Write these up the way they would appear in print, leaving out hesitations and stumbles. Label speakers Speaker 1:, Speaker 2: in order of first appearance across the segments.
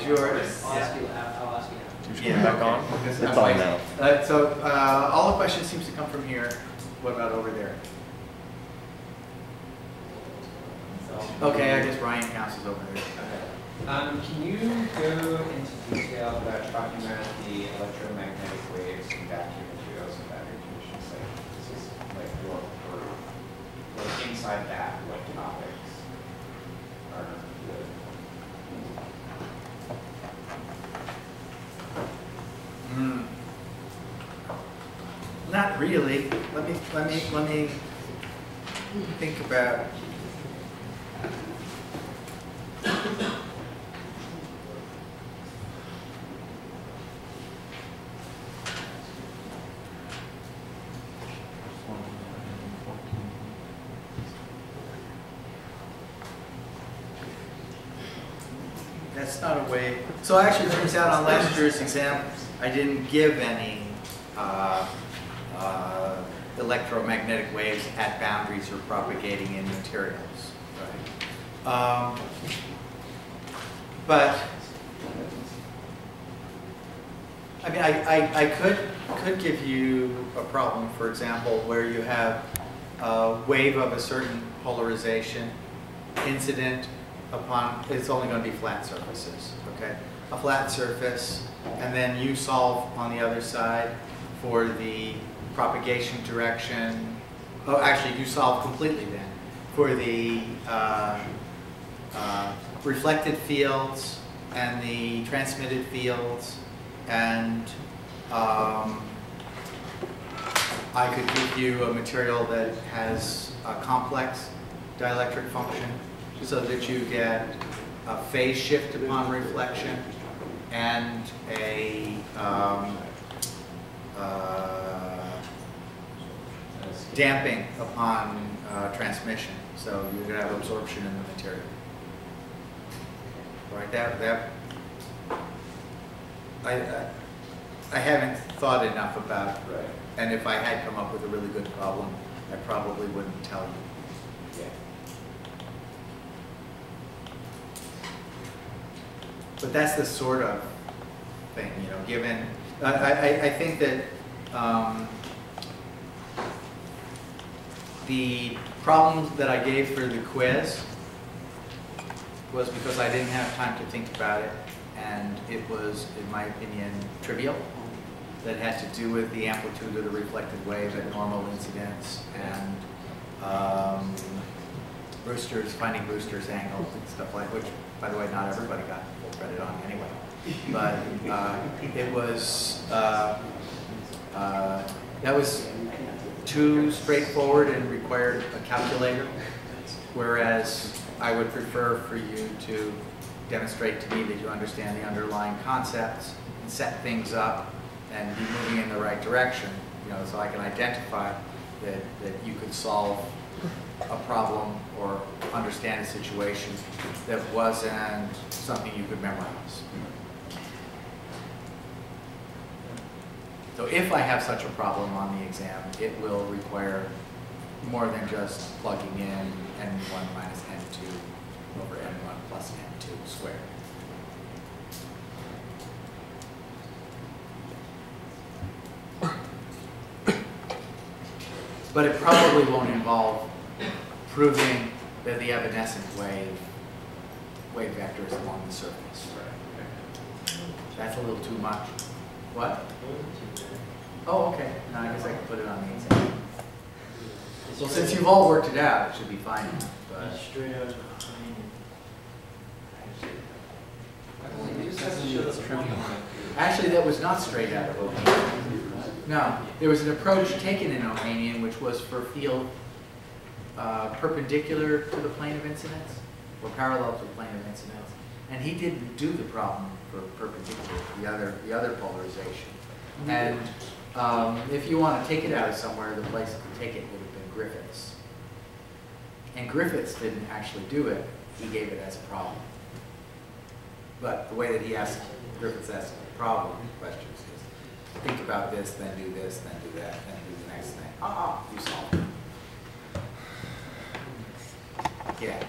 Speaker 1: George.
Speaker 2: I'll ask you after.
Speaker 3: Yeah, back on?
Speaker 1: It's
Speaker 3: on now.
Speaker 1: So all the questions seems to come from here. What about over there? Okay, I guess Ryan counts as over there.
Speaker 2: Can you go into detail about talking about the electromagnetic waves and vacuum materials and battery conditions? Like, this is like your, like inside that, what topics are good?
Speaker 1: Not really. Let me think about. That's not a way. So actually, it turns out on last year's exam, I didn't give any electromagnetic waves at boundaries or propagating in materials. Right? But I mean, I could give you a problem, for example, where you have a wave of a certain polarization incident upon, it's only going to be flat surfaces, okay? A flat surface, and then you solve on the other side for the propagation direction. Oh, actually, you solve completely then for the reflected fields and the transmitted fields, and I could give you a material that has a complex dielectric function, so that you get a phase shift upon reflection and a damping upon transmission. So you're going to have absorption in the material. Right? I haven't thought enough about it.
Speaker 2: Right.
Speaker 1: And if I had come up with a really good problem, I probably wouldn't tell you.
Speaker 2: Yeah.
Speaker 1: But that's the sort of thing, you know, given, I think that the problems that I gave for the quiz was because I didn't have time to think about it, and it was, in my opinion, trivial. That had to do with the amplitude of the reflected wave at normal incidence, and finding Brewster's angle and stuff like, which, by the way, not everybody got full credit on anyway. But it was, that was too straightforward and required a calculator, whereas I would prefer for you to demonstrate to me that you understand the underlying concepts and set things up and be moving in the right direction, you know, so I can identify that you could solve a problem or understand a situation that wasn't something you could memorize. So if I have such a problem on the exam, it will require more than just plugging in n1 minus n2 over n1 plus n2 squared. But it probably won't involve proving that the evanescent wave vector is along the surface. That's a little too much. What? Oh, okay. No, I guess I can put it on the exam. Well, since you've all worked it out, it should be fine enough. But
Speaker 4: Straight out of
Speaker 1: actually, that was not straight out of Ohanian. No, there was an approach taken in Ohanian which was for field perpendicular to the plane of incidence, or parallel to the plane of incidence, and he didn't do the problem for perpendicular, the other polarization. And if you want to take it out of somewhere, the place to take it would have been Griffiths. And Griffiths didn't actually do it; he gave it as a problem. But the way that he asked, Griffiths asked problem questions is, think about this, then do that, then do the next thing. You solved it. Yeah.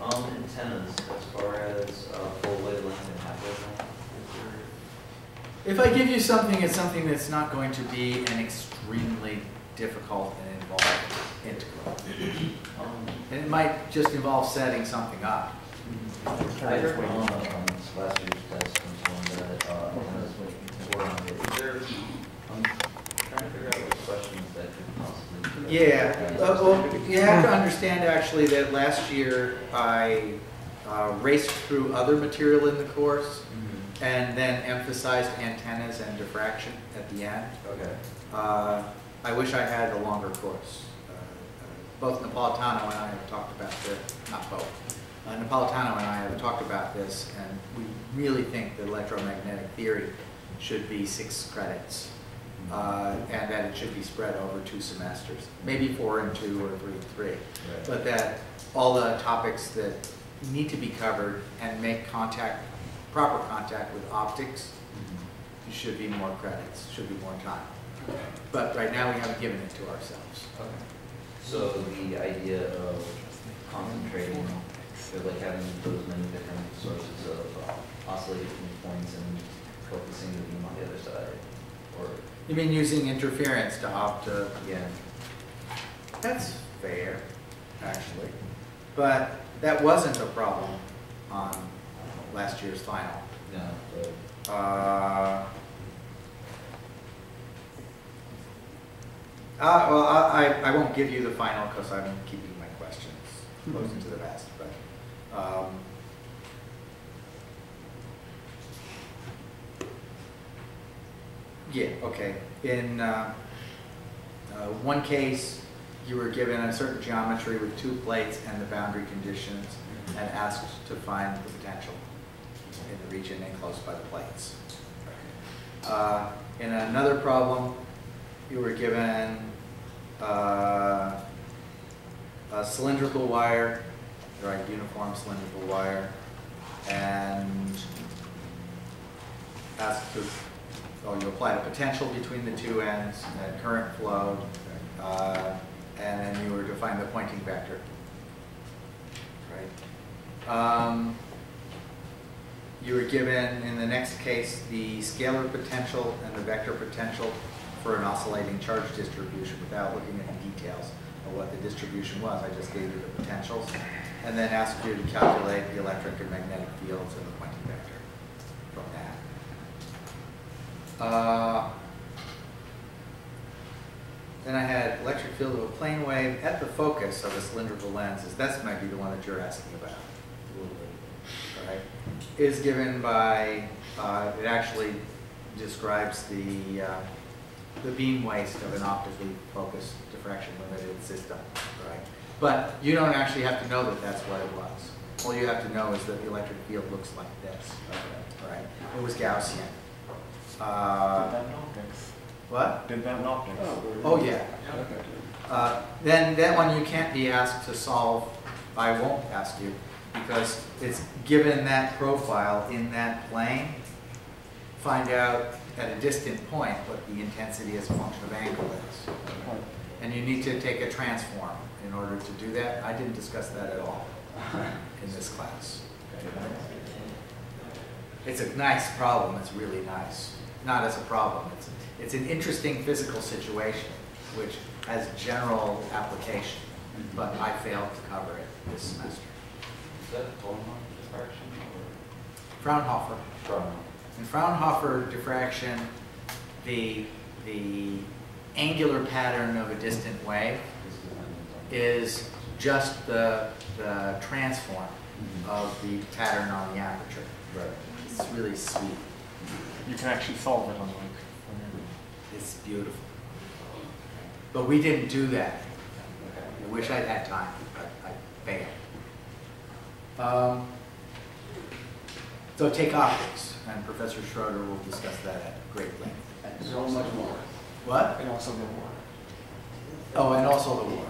Speaker 5: Antennas, as far as full wavelength and half
Speaker 1: If I give you something, it's something that's not going to be an extremely difficult and involved integral. And it might just involve setting something up.
Speaker 3: I heard on last year's test and so on that when I was working on it, is there, I'm trying to figure out what questions that could possibly.
Speaker 1: Yeah, well, you have to understand actually that last year I raced through other material in the course and then emphasized antennas and diffraction at the end.
Speaker 3: Okay.
Speaker 1: I wish I had a longer course. Both Napolitano and I have talked about this, not both. Napolitano and I have talked about this, and we really think that electromagnetic theory should be 6 credits, and that it should be spread over 2 semesters, maybe 4 and 2 or 3 and 3.
Speaker 3: Right.
Speaker 1: But that all the topics that need to be covered and make contact, proper contact with optics, should be more credits, should be more time. But right now we haven't given it to ourselves.
Speaker 3: Okay. So the idea of concentrating, or like having those many different sources of oscillating points and focusing the beam on the other side, or
Speaker 1: You mean using interference to opt to?
Speaker 3: yeah.
Speaker 1: That's fair, actually. But that wasn't a problem on last year's final.
Speaker 3: No, but
Speaker 1: Well, I won't give you the final because I'm keeping my questions close into the vest. But yeah, okay. In one case, you were given a certain geometry with 2 plates and the boundary conditions, and asked to find the potential in the region enclosed by the plates. In another problem, you were given a cylindrical wire, right, uniform cylindrical wire, and asked to, you applied a potential between the 2 ends, and current flowed, and then you were to find the pointing vector, right? You were given, in the next case, the scalar potential and the vector potential for an oscillating charge distribution without looking at the details of what the distribution was. I just gave you the potentials, and then asked you to calculate the electric and magnetic fields and the pointing vector from that. Then I had electric field of a plane wave at the focus of a cylindrical lens. That might be the one that you're asking about. Right? Is given by, it actually describes the beam waste of an optically focused diffraction limited system, right? But you don't actually have to know that that's what it was. All you have to know is that the electric field looks like this, right? It was Gaussian.
Speaker 4: Did that in optics?
Speaker 1: What?
Speaker 4: Did that in optics?
Speaker 1: Oh, yeah. Then that one you can't be asked to solve. I won't ask you, because it's given that profile in that plane, find out at a distant point what the intensity as a function of angle is. And you need to take a transform in order to do that. I didn't discuss that at all in this class. It's a nice problem. It's really nice. Not as a problem. It's an interesting physical situation which has general application, but I failed to cover it this semester.
Speaker 3: is that Fraunhofer diffraction or
Speaker 1: Fraunhofer.
Speaker 3: Fraunhofer?
Speaker 1: In Fraunhofer diffraction, the angular pattern of a distant wave is just the transform of the pattern on the aperture.
Speaker 3: Right.
Speaker 1: It's really sweet.
Speaker 4: You can actually solve it, unlike.
Speaker 1: It's beautiful. But we didn't do that.
Speaker 3: Okay.
Speaker 1: I wish I'd had time, but I failed. So take optics, and Professor Schroeder will discuss that at great length.
Speaker 5: So much more.
Speaker 1: What?
Speaker 4: And also the war.
Speaker 1: Oh, and also the war.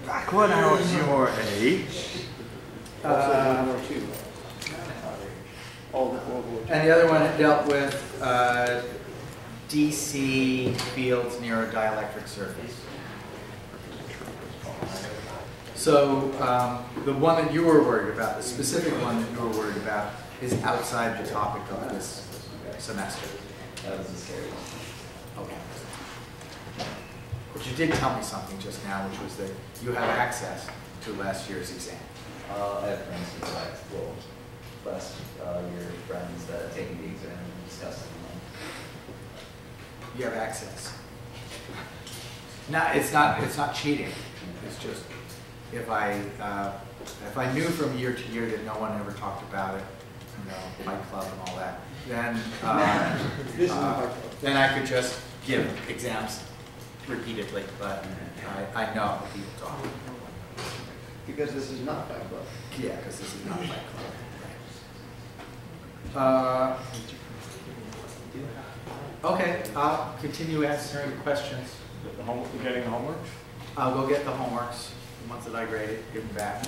Speaker 6: Back when I was your age.
Speaker 5: Also, World War II. All the World War II.
Speaker 1: And the other one dealt with DC fields near a dielectric surface. So the one that you were worried about, the specific one that you were worried about, is outside the topic of this semester.
Speaker 3: That was a scary one.
Speaker 1: Okay. But you did tell me something just now, which was that you have access to last year's exam.
Speaker 3: I have friends who last year friends that have taken the exam and discussed it.
Speaker 1: You have access. No, it's not cheating. It's just if I knew from year to year that no one ever talked about it, you know, Fight Club and all that, then then I could just give exams repeatedly. But I know people talk.
Speaker 5: Because this is not Fight Club.
Speaker 1: Yeah, because this is not Fight Club. Okay, I'll continue answering questions.
Speaker 4: Getting the homework?
Speaker 1: I'll go get the homeworks, the ones that I graded, give them back.